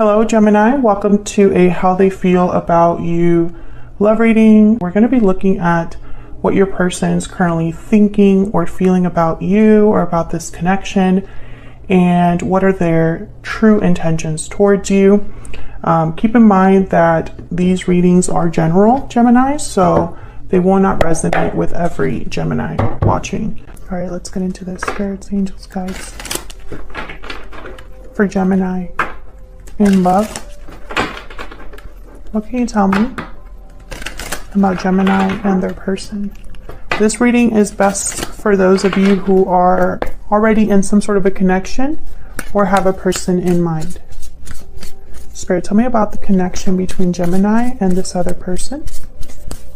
Hello Gemini, welcome to a How They Feel About You love reading. We're going to be looking at what your person is currently thinking or feeling about you or about this connection, and what are their true intentions towards you. Keep in mind that these readings are general, Gemini, so they will not resonate with every Gemini watching. All right, let's get into this. Spirits, angels, guides for Gemini in love. What can you tell me about Gemini and their person? This reading is best for those of you who are already in some sort of a connection or have a person in mind. Spirit, tell me about the connection between Gemini and this other person.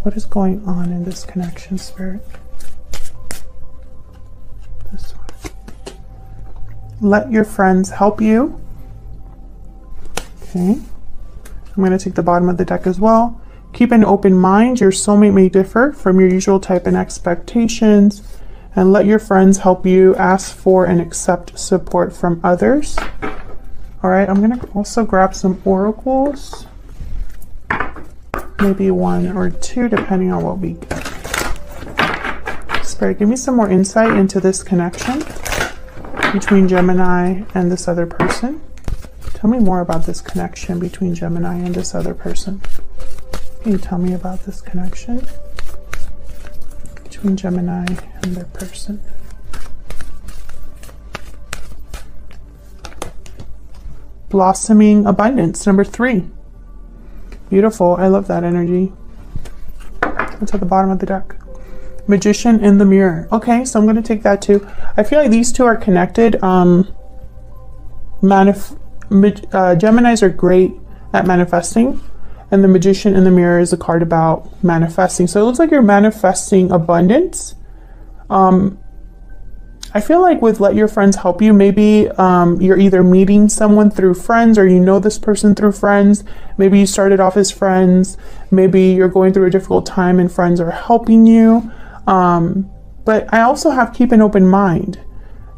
What is going on in this connection, Spirit? This one. Let your friends help you. Okay. I'm going to take the bottom of the deck as well. Keep an open mind. Your soulmate may differ from your usual type and expectations. And let your friends help you. Ask for and accept support from others. All right, I'm going to also grab some oracles. Maybe one or two, depending on what we get. Spirit, give me some more insight into this connection between Gemini and this other person. Tell me more about this connection between Gemini and this other person. Can you tell me about this connection between Gemini and their person? Blossoming abundance, number 3. Beautiful. I love that energy. It's at the bottom of the deck. Magician in the mirror. Okay, so I'm going to take that too. I feel like these two are connected. Geminis are great at manifesting, and the Magician in the mirror is a card about manifesting. So it looks like you're manifesting abundance. I feel like with let your friends help you, maybe you're either meeting someone through friends, or you know this person through friends. Maybe you started off as friends. Maybe you're going through a difficult time and friends are helping you. But I also have keep an open mind.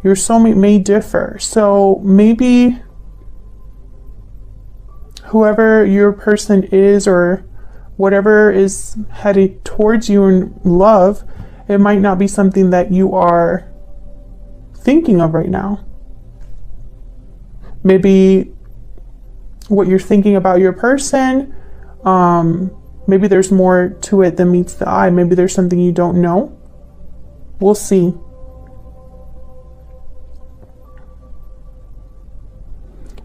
Your soulmate may differ. So maybe whoever your person is or whatever is headed towards you in love, it might not be something that you are thinking of right now. Maybe what you're thinking about your person, maybe there's more to it than meets the eye. Maybe there's something you don't know. We'll see.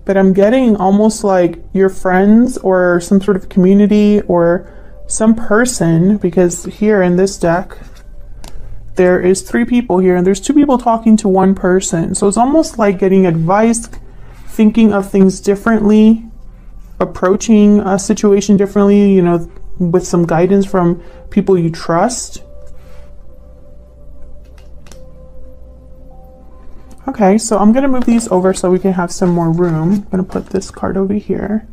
But I'm getting almost like your friends or some sort of community or some person, because here in this deck, there is 3 people here and there's 2 people talking to one person. So it's almost like getting advice, thinking of things differently, approaching a situation differently, you know, with some guidance from people you trust. Okay, so I'm going to move these over so we can have some more room. I'm going to put this card over here.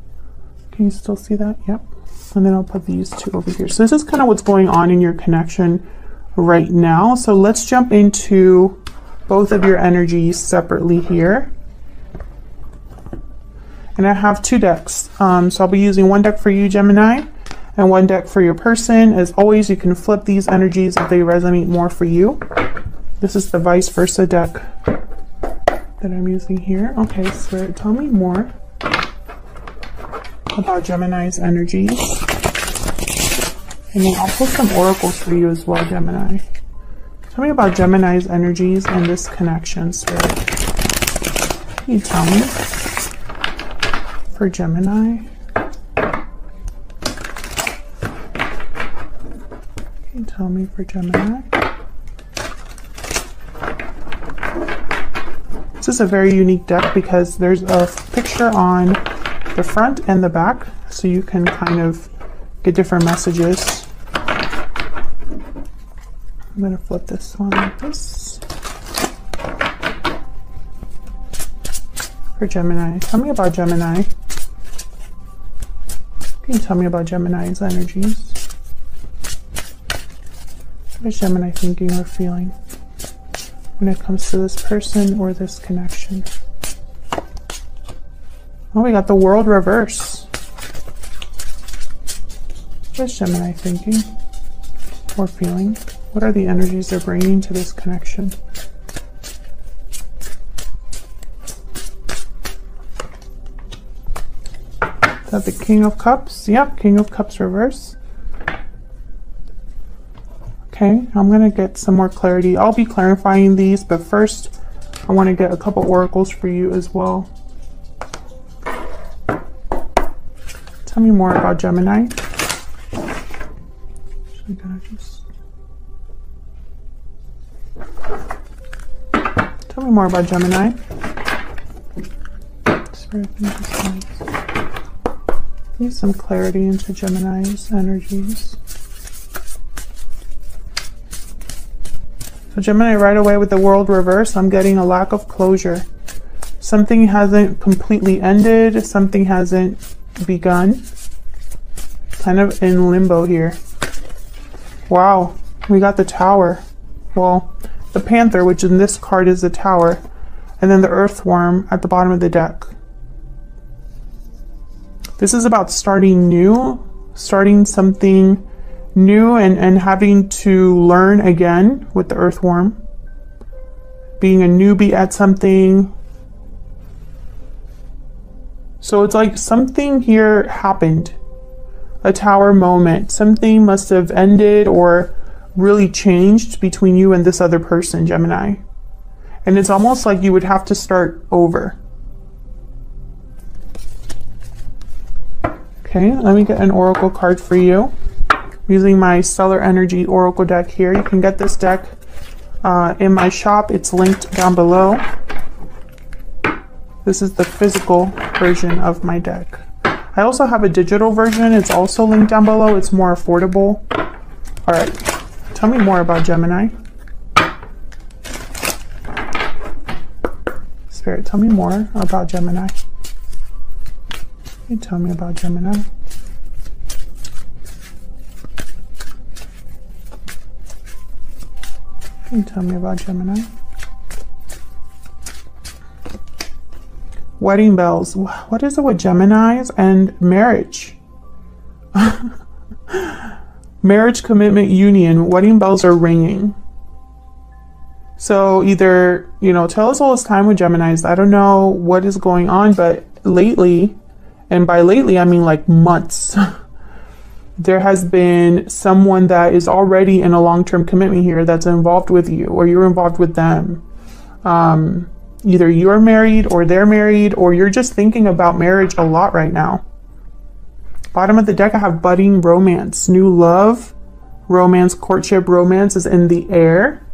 Can you still see that? Yep. And then I'll put these 2 over here. So this is kind of what's going on in your connection right now. So let's jump into both of your energies separately here. And I have 2 decks. So I'll be using one deck for you, Gemini, and one deck for your person. As always, you can flip these energies if they resonate more for you. This is the vice versa deck that I'm using here. Okay, Spirit, tell me more about Gemini's energies. And then I'll pull some oracles for you as well, Gemini. Tell me about Gemini's energies and this connection, Spirit. Can you tell me for Gemini? Can you tell me for Gemini? This is a very unique deck because there's a picture on the front and the back, so you can kind of get different messages. I'm going to flip this one like this. For Gemini, tell me about Gemini. Can you tell me about Gemini's energies? What is Gemini thinking or feeling when it comes to this person or this connection? Oh, we got the World reverse. What is Gemini thinking or feeling? What are the energies they're bringing to this connection? Is that the King of Cups? Yep, King of Cups reverse. Okay, I'm going to get some more clarity. I'll be clarifying these, but first I want to get a couple oracles for you as well. Tell me more about Gemini. Actually, gonna just... Tell me more about Gemini. Spirit, need some clarity into Gemini's energies. So Gemini, right away with the World reverse, I'm getting a lack of closure. Something hasn't completely ended. Something hasn't begun. Kind of in limbo here. Wow, we got the Tower. Well, the Panther, which in this card is the Tower, and then the Earthworm at the bottom of the deck. This is about starting new, starting something new, and having to learn again with the Earthworm. Being a newbie at something. So it's like something here happened. A Tower moment. Something must have ended or really changed between you and this other person, Gemini. And it's almost like you would have to start over. Okay, let me get an oracle card for you. Using my Stellar Energy Oracle deck here. You can get this deck in my shop. It's linked down below. This is the physical version of my deck. I also have a digital version. It's also linked down below. It's more affordable. All right, tell me more about Gemini. Spirit, tell me more about Gemini. Can you tell me about Gemini? Can you tell me about Gemini? Wedding bells. What is it with Geminis and marriage? Marriage, commitment, union. Wedding bells are ringing. So either, you know, tell us all this time with Geminis. I don't know what is going on, but lately, and by lately I mean like months, there has been someone that is already in a long-term commitment here that's involved with you, or you're involved with them. Either you're married or they're married, or you're just thinking about marriage a lot right now. Bottom of the deck, I have budding romance, new love, romance, courtship, romance is in the air.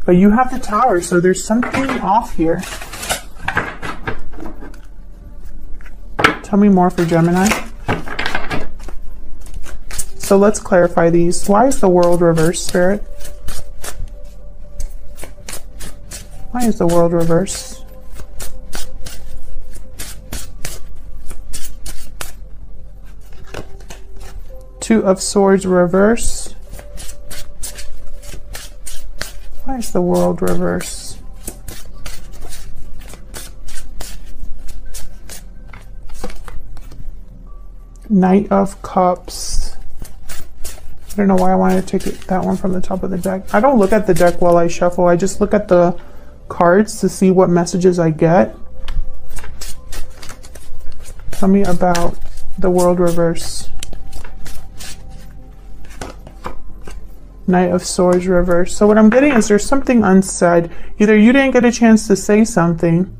But you have the Tower, so there's something off here. Tell me more for Gemini. So let's clarify these. Why is the World reversed, Spirit? Why is the World reversed? Two of Swords reversed. Why is the World reversed? Knight of Cups. I don't know why I wanted to take that one from the top of the deck. I don't look at the deck while I shuffle. I just look at the cards to see what messages I get. Tell me about the World reverse. Knight of Swords reverse. So what I'm getting is there's something unsaid. Either you didn't get a chance to say something,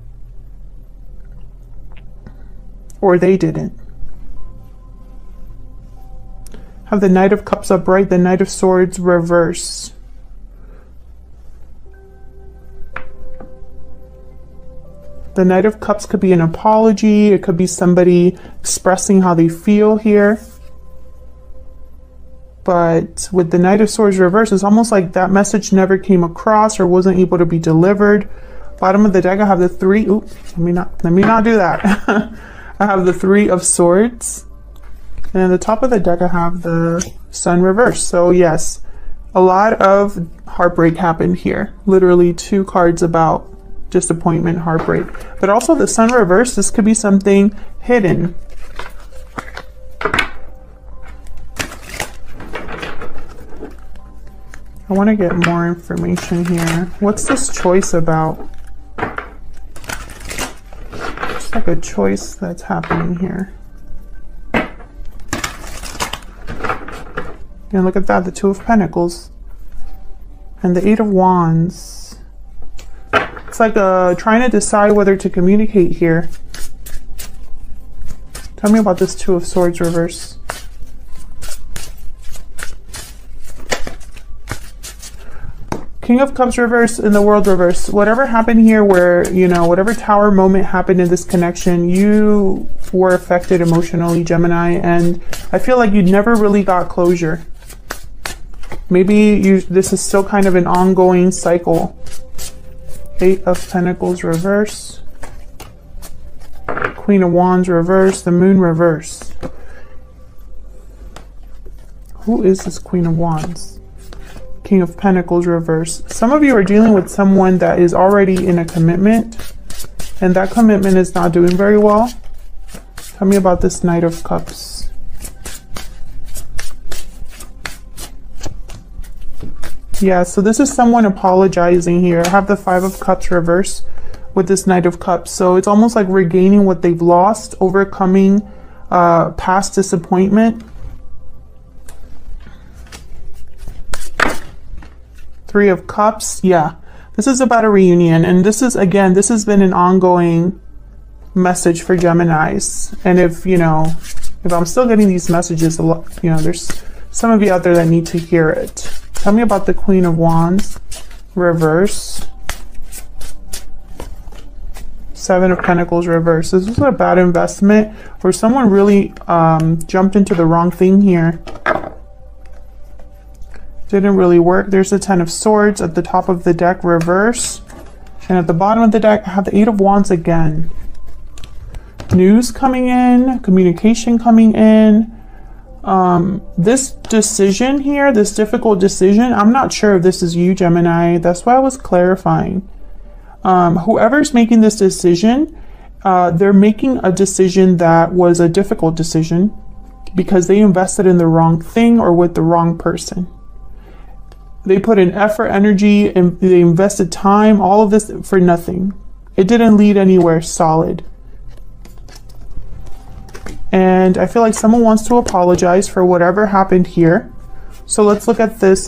or they didn't. Have the Knight of Cups upright, the Knight of Swords reverse. The Knight of Cups could be an apology. It could be somebody expressing how they feel here. But with the Knight of Swords reverse, it's almost like that message never came across or wasn't able to be delivered. Bottom of the deck, I have the three. Oops, let me not do that. I have the Three of Swords. And at the top of the deck, I have the Sun reverse. So yes, a lot of heartbreak happened here. Literally two cards about disappointment, heartbreak. But also the Sun reverse, this could be something hidden. I want to get more information here. What's this choice about? It's like a choice that's happening here. And look at that, the Two of Pentacles. And the Eight of Wands. It's like trying to decide whether to communicate here. Tell me about this Two of Swords reverse. King of Cups reverse and the World reverse. Whatever happened here where, you know, whatever tower moment happened in this connection, you were affected emotionally, Gemini, and I feel like you never really got closure. Maybe this is still kind of an ongoing cycle. Eight of Pentacles reverse. Queen of Wands reverse. The Moon reverse. Who is this Queen of Wands? King of Pentacles reverse. Some of you are dealing with someone that is already in a commitment, and that commitment is not doing very well. Tell me about this Knight of Cups. Yeah, so this is someone apologizing here. I have the Five of Cups reverse with this Knight of Cups. So it's almost like regaining what they've lost, overcoming past disappointment. Three of Cups. Yeah, this is about a reunion. And this is, again, this has been an ongoing message for Geminis. And if, you know, if I'm still getting these messages, a lot, you know, there's some of you out there that need to hear it. Tell me about the Queen of Wands reverse. Seven of Pentacles reverse. This was a bad investment where someone really jumped into the wrong thing here. Didn't really work. There's the Ten of Swords at the top of the deck reverse. And at the bottom of the deck, I have the Eight of Wands again. News coming in, communication coming in. This decision here, this difficult decision, I'm not sure if this is you, Gemini. That's why I was clarifying. Whoever's making this decision, they're making a decision that was a difficult decision because they invested in the wrong thing or with the wrong person. They put in effort, energy, and they invested time, all of this for nothing. It didn't lead anywhere solid. And I feel like someone wants to apologize for whatever happened here. So let's look at this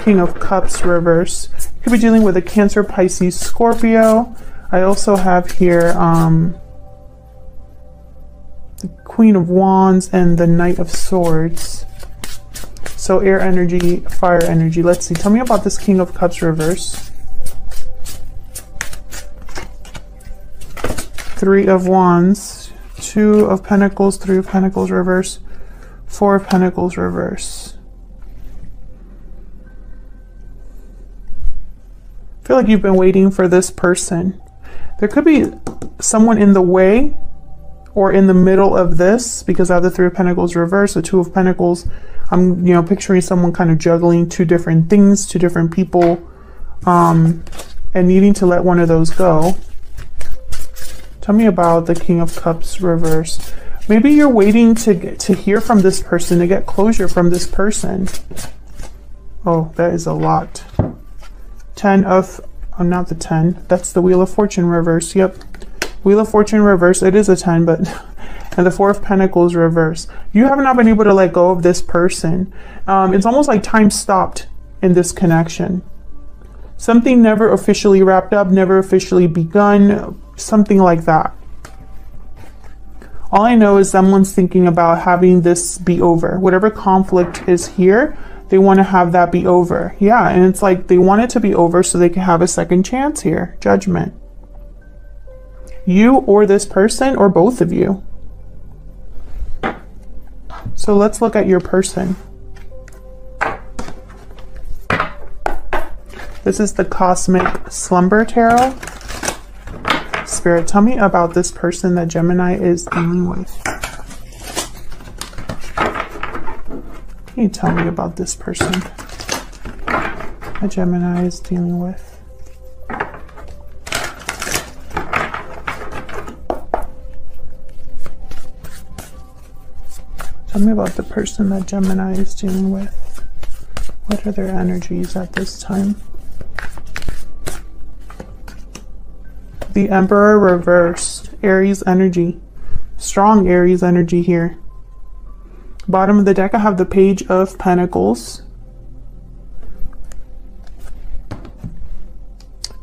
King of Cups reverse. You could be dealing with a Cancer, Pisces, Scorpio. I also have here the Queen of Wands and the Knight of Swords. So air energy, fire energy. Let's see. Tell me about this King of Cups reverse. Three of Wands, Two of Pentacles, Three of Pentacles reverse, Four of Pentacles reverse. I feel like you've been waiting for this person. There could be someone in the way or in the middle of this because I have the Three of Pentacles reverse, the Two of Pentacles. I'm, you know, picturing someone kind of juggling two different things, two different people, and needing to let one of those go. Tell me about the King of Cups reverse. Maybe you're waiting to hear from this person, to get closure from this person. Oh, that is a lot. Ten of, not the 10. That's the Wheel of Fortune reverse. Yep. Wheel of Fortune reverse. It is a 10, but... and the Four of Pentacles reverse. You have not been able to let go of this person. It's almost like time stopped in this connection. Something never officially wrapped up, never officially begun, something like that. All I know is someone's thinking about having this be over. Whatever conflict is here, they want to have that be over. Yeah, and it's like they want it to be over so they can have a second chance here. Judgment. You or this person or both of you. So let's look at your person. This is the Cosmic Slumber Tarot. Spirit, tell me about this person that Gemini is dealing with. Can you tell me about this person? that Gemini is dealing with. Tell me about the person that Gemini is dealing with. What are their energies at this time? The Emperor reversed. Aries energy. Strong Aries energy here. Bottom of the deck, I have the Page of Pentacles.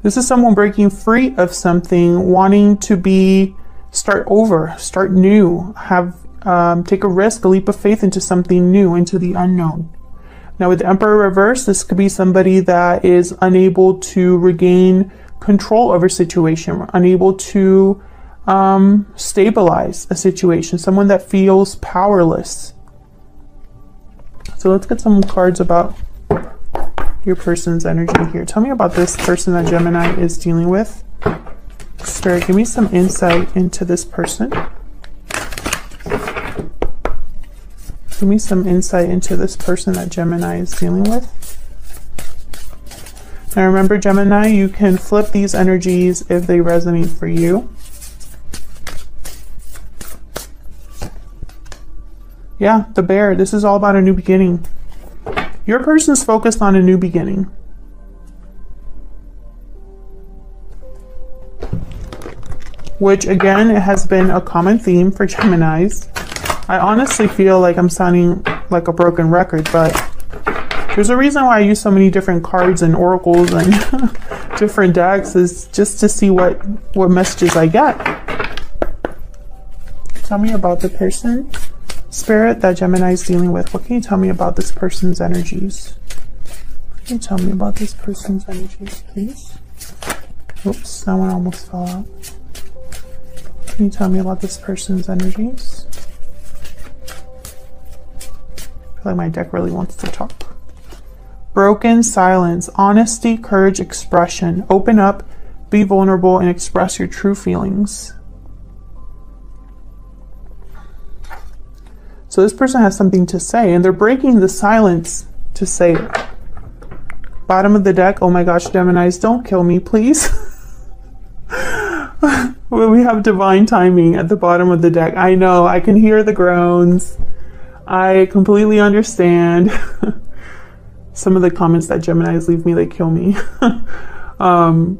This is someone breaking free of something, wanting to start over, start new, take a risk, a leap of faith into something new, into the unknown. Now with the Emperor reverse, this could be somebody that is unable to regain control over a situation, unable to stabilize a situation, someone that feels powerless. So let's get some cards about your person's energy here. Tell me about this person that Gemini is dealing with. Spirit, give me some insight into this person. Give me some insight into this person that Gemini is dealing with. Now remember, Gemini, you can flip these energies if they resonate for you. Yeah, the Bear. This is all about a new beginning. Your person's focused on a new beginning. Which, again, it has been a common theme for Geminis. I honestly feel like I'm sounding like a broken record, but there's a reason why I use so many different cards and oracles and different decks, is just to see what messages I get. Tell me about the person, Spirit, that Gemini is dealing with. What can you tell me about this person's energies? What can you tell me about this person's energies, please? Oops, that one almost fell out. Can you tell me about this person's energies? I feel like my deck really wants to talk. Broken silence, honesty, courage, expression. Open up, be vulnerable, and express your true feelings. So this person has something to say, and they're breaking the silence to say it. Bottom of the deck, oh my gosh, Geminis, don't kill me, please. Well, we have divine timing at the bottom of the deck. I know, I can hear the groans. I completely understand. Some of the comments that Geminis leave me, they kill me.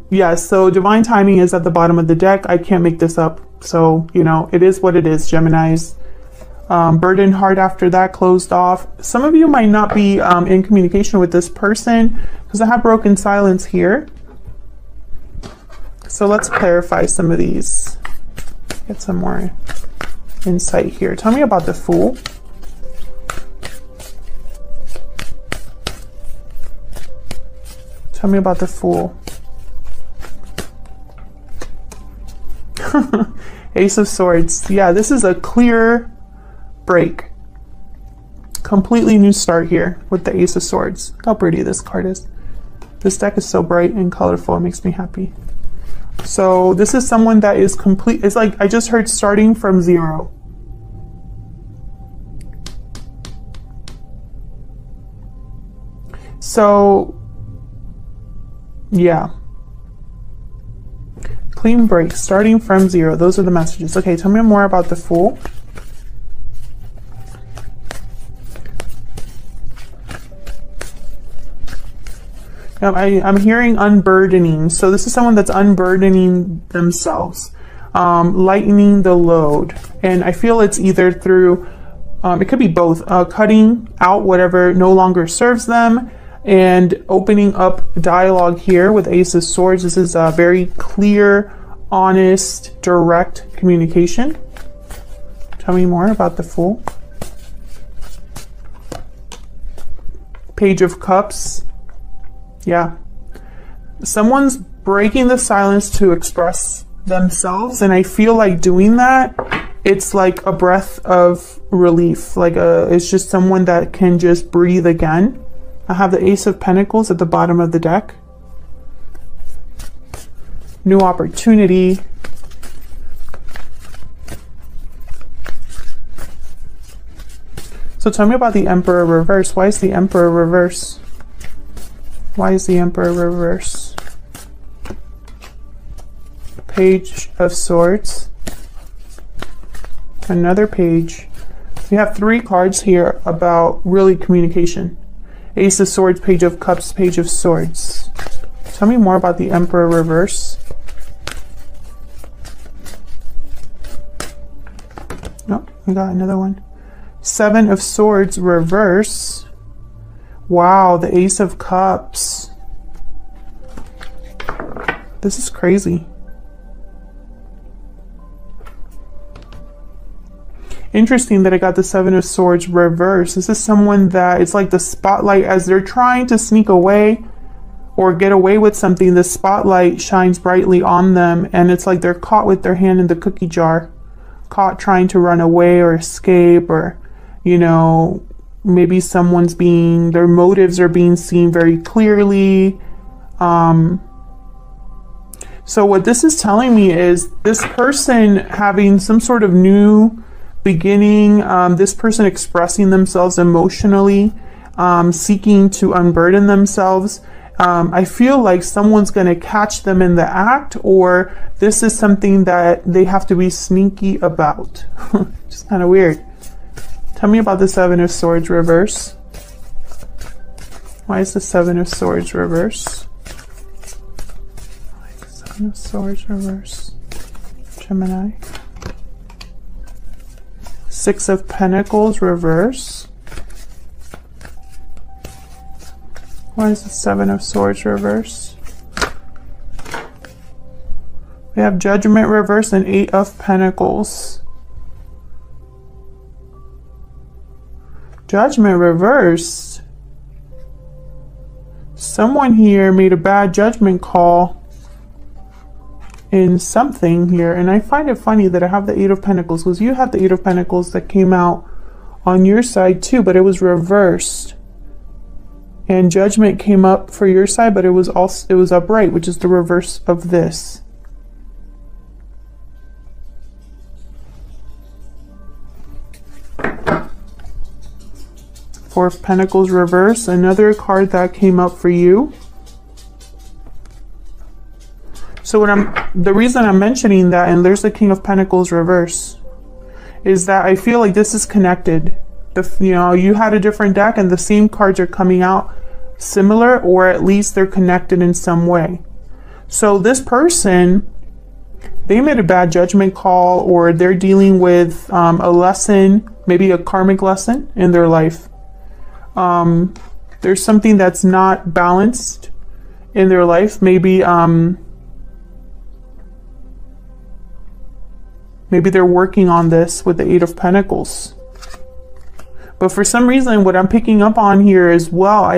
Yeah, so divine timing is at the bottom of the deck. I can't make this up. So, you know, it is what it is, Geminis. Burdened heart after that, closed off. Some of you might not be in communication with this person because I have broken silence here. So let's clarify some of these. Get some more insight here. Tell me about the Fool. Tell me about the Fool. Ace of Swords. Yeah, this is a clear break. Completely new start here with the Ace of Swords. Look how pretty this card is. This deck is so bright and colorful. It makes me happy. So this is someone that is complete. It's like I just heard starting from zero. So yeah. Clean break, starting from zero. Those are the messages. Okay, tell me more about the Fool. I'm hearing unburdening. So this is someone that's unburdening themselves, lightening the load. And I feel it's either through, it could be both, cutting out whatever no longer serves them and opening up dialogue here with Ace of Swords. This is a very clear, honest, direct communication. Tell me more about the Fool. Page of Cups. Yeah, someone's breaking the silence to express themselves, and I feel like doing that, it's like a breath of relief. Like it's just someone that can just breathe again. I have the Ace of Pentacles at the bottom of the deck. New opportunity. So tell me about the Emperor reverse. Why is the Emperor reverse? Why is the Emperor reverse? Page of Swords. Another page. We have 3 cards here about really communication. Ace of Swords, Page of Cups, Page of Swords. Tell me more about the Emperor reverse. Oh, we got another one. 7 of Swords reverse. Wow, the Ace of Cups. This is crazy. Interesting that I got the 7 of Swords reverse. This is someone that it's like the spotlight, as they're trying to sneak away or get away with something, the spotlight shines brightly on them, and it's like they're caught with their hand in the cookie jar, caught trying to run away or escape, or, you know, maybe their motives are being seen very clearly. So what this is telling me is this person having some sort of new beginning, this person expressing themselves emotionally, seeking to unburden themselves. I feel like someone's going to catch them in the act, or this is something that they have to be sneaky about. Just kind of weird. Tell me about the 7 of Swords reverse. Why is the 7 of Swords reverse? Why is the 7 of Swords reverse? Gemini. 6 of Pentacles reverse. Why is the 7 of Swords reverse? We have Judgment reverse and 8 of Pentacles. Judgment reversed. Someone here made a bad judgment call in something here, and I find it funny that I have the 8 of Pentacles, because you have the 8 of Pentacles that came out on your side too, but it was reversed. And Judgment came up for your side, but it was upright, which is the reverse of this. Four of Pentacles reverse, another card that came up for you. So the reason I'm mentioning that, and there's the King of Pentacles reverse, is that I feel like this is connected. You had a different deck and the same cards are coming out similar, or at least they're connected in some way. So this person, they made a bad judgment call, or they're dealing with a lesson, maybe a karmic lesson in their life. There's something that's not balanced in their life. Maybe they're working on this with the 8 of Pentacles. But for some reason, what I'm picking up on here as well,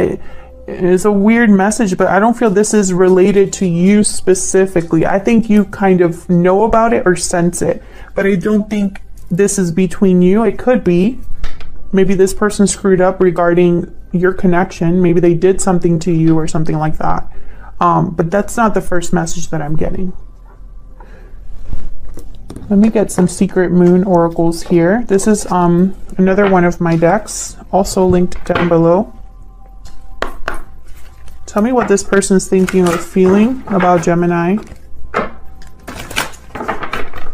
it's a weird message, but I don't feel this is related to you specifically. I think you kind of know about it or sense it, but I don't think this is between you. It could be. Maybe this person screwed up regarding your connection. Maybe they did something to you or something like that. But that's not the first message that I'm getting. Let me get some secret moon oracles here. This is another one of my decks, also linked down below. Tell me what this person's thinking or feeling about Gemini.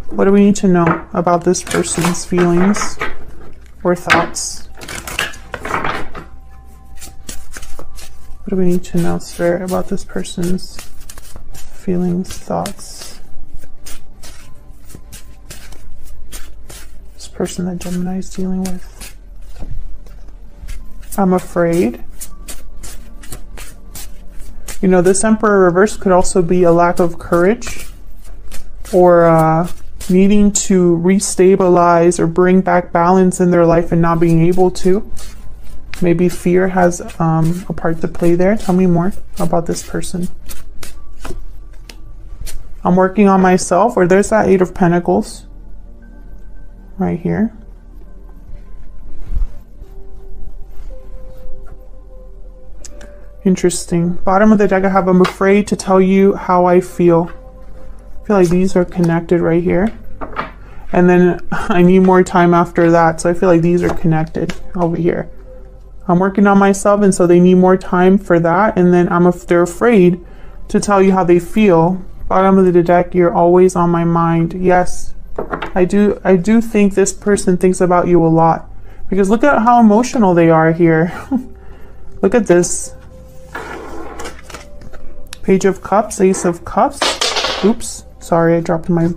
What do we need to know about this person's feelings or thoughts? What do we need to know, Spirit, about this person's feelings, thoughts? This person that Gemini is dealing with. I'm afraid. You know, this Emperor reverse could also be a lack of courage, or needing to restabilize or bring back balance in their life and not being able to. Maybe fear has a part to play there. Tell me more about this person. I'm working on myself, or there's that 8 of Pentacles right here. Interesting. Bottom of the deck I have, I'm afraid to tell you how I feel. I feel like these are connected right here. And then I need more time after that. So I feel like these are connected over here. I'm working on myself, and so they need more time for that. And then they're afraid to tell you how they feel. Bottom of the deck, you're always on my mind. Yes, I do think this person thinks about you a lot, because look at how emotional they are here. Look at this. Page of Cups, Ace of Cups. Oops, sorry, I dropped my